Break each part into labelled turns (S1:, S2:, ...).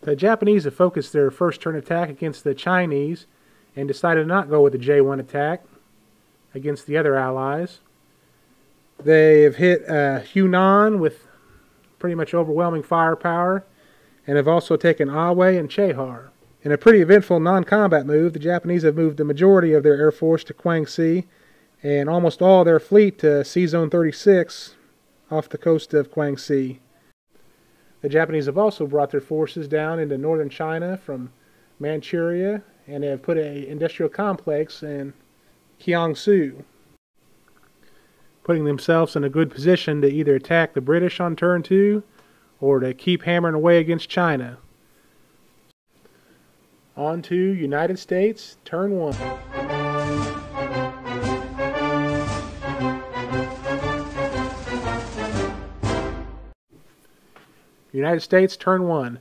S1: The Japanese have focused their first turn attack against the Chinese and decided not to go with the J1 attack against the other allies. They have hit Hunan with pretty much overwhelming firepower and have also taken Awe and Chehar. In a pretty eventful non-combat move, the Japanese have moved the majority of their air force to Kwangsi and almost all their fleet to Sea Zone 36 off the coast of Kwangsi. The Japanese have also brought their forces down into northern China from Manchuria and have put an industrial complex in Kiangsu, putting themselves in a good position to either attack the British on turn 2 or to keep hammering away against China. On to United States, turn 1. United States, turn 1.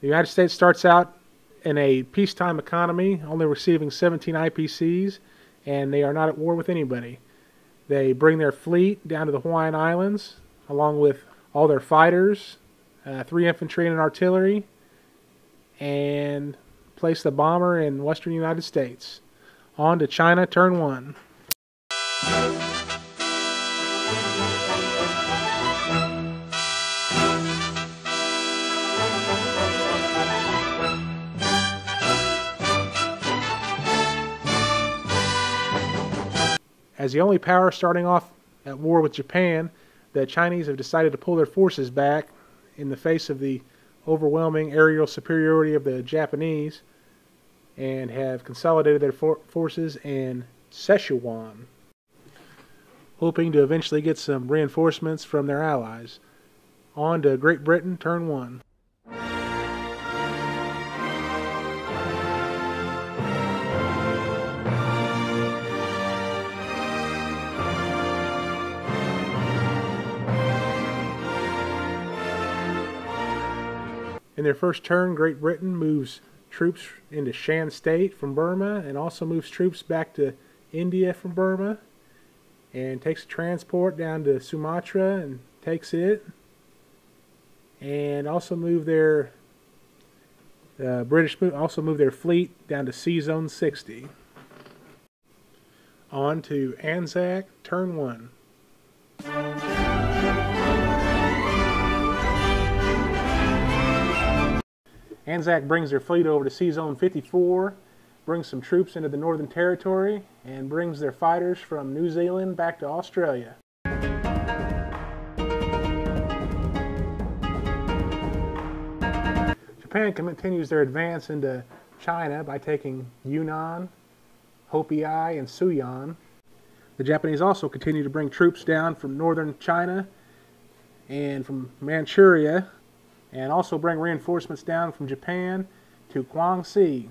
S1: The United States starts out in a peacetime economy, only receiving 17 IPCs, and they are not at war with anybody. They bring their fleet down to the Hawaiian Islands, along with all their fighters, 3 infantry and an artillery, and place the bomber in western United States. On to China, turn 1. As the only power starting off at war with Japan, the Chinese have decided to pull their forces back in the face of the overwhelming aerial superiority of the Japanese and have consolidated their forces in Sichuan, hoping to eventually get some reinforcements from their allies. On to Great Britain, turn 1. In their first turn, Great Britain moves troops into Shan State from Burma and also moves troops back to India from Burma and takes a transport down to Sumatra and takes it, and also move their British also move their fleet down to Sea Zone 60. On to Anzac, turn 1. Anzac brings their fleet over to Sea Zone 54, brings some troops into the Northern Territory, and brings their fighters from New Zealand back to Australia. Japan continues their advance into China by taking Yunnan, Hopei, and Suyan. The Japanese also continue to bring troops down from northern China and from Manchuria, and also bring reinforcements down from Japan to Kwangsi.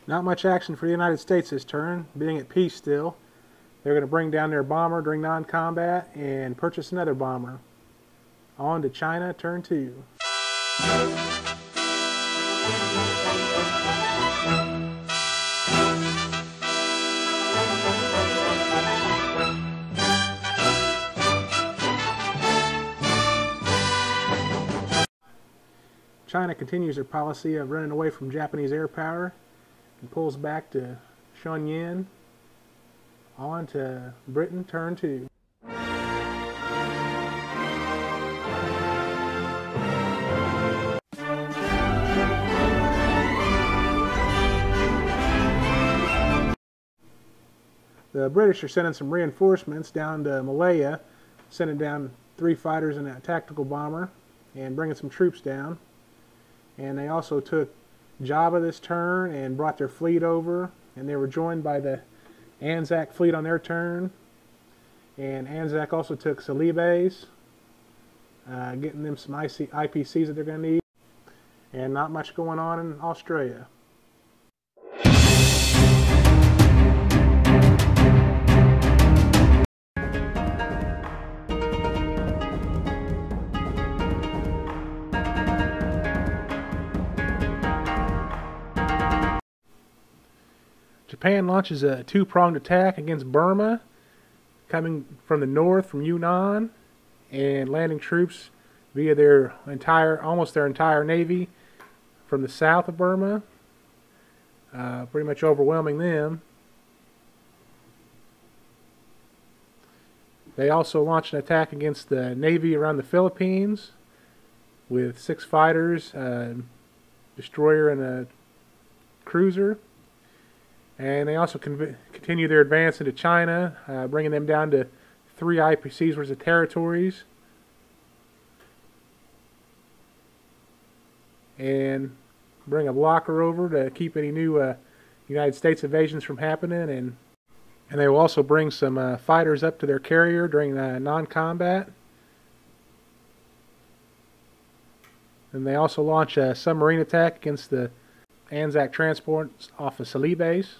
S1: Not much action for the United States this turn, being at peace still. They're going to bring down their bomber during non-combat and purchase another bomber. On to China, turn 2. China continues their policy of running away from Japanese air power and pulls back to Shenyang. On to Britain, turn 2. The British are sending some reinforcements down to Malaya, sending down 3 fighters and a tactical bomber, and bringing some troops down. And they also took Java this turn and brought their fleet over, and they were joined by the Anzac fleet on their turn. And Anzac also took Celebes, getting them some IPCs that they're going to need. And not much going on in Australia. Japan launches a 2-pronged attack against Burma. coming from the north, from Yunnan, and landing troops via their almost their entire navy from the south of Burma, pretty much overwhelming them. They also launched an attack against the navy around the Philippines with 6 fighters, a destroyer, and a cruiser. And they also continue their advance into China, bringing them down to 3 IPCs worth of territories. And bring a blocker over to keep any new United States invasions from happening. And they will also bring some fighters up to their carrier during non-combat. And they also launch a submarine attack against the Anzac transports off of Salih base.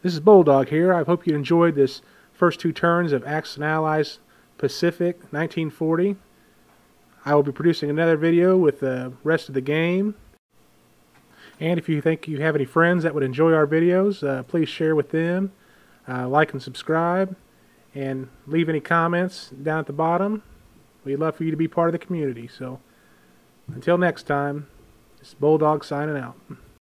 S1: This is Bulldog here. I hope you enjoyed this first 2 turns of Axis and Allies Pacific 1940. I will be producing another video with the rest of the game. And if you think you have any friends that would enjoy our videos, please share with them, like and subscribe, and leave any comments down at the bottom. We'd love for you to be part of the community. So, until next time, this is Bulldog signing out.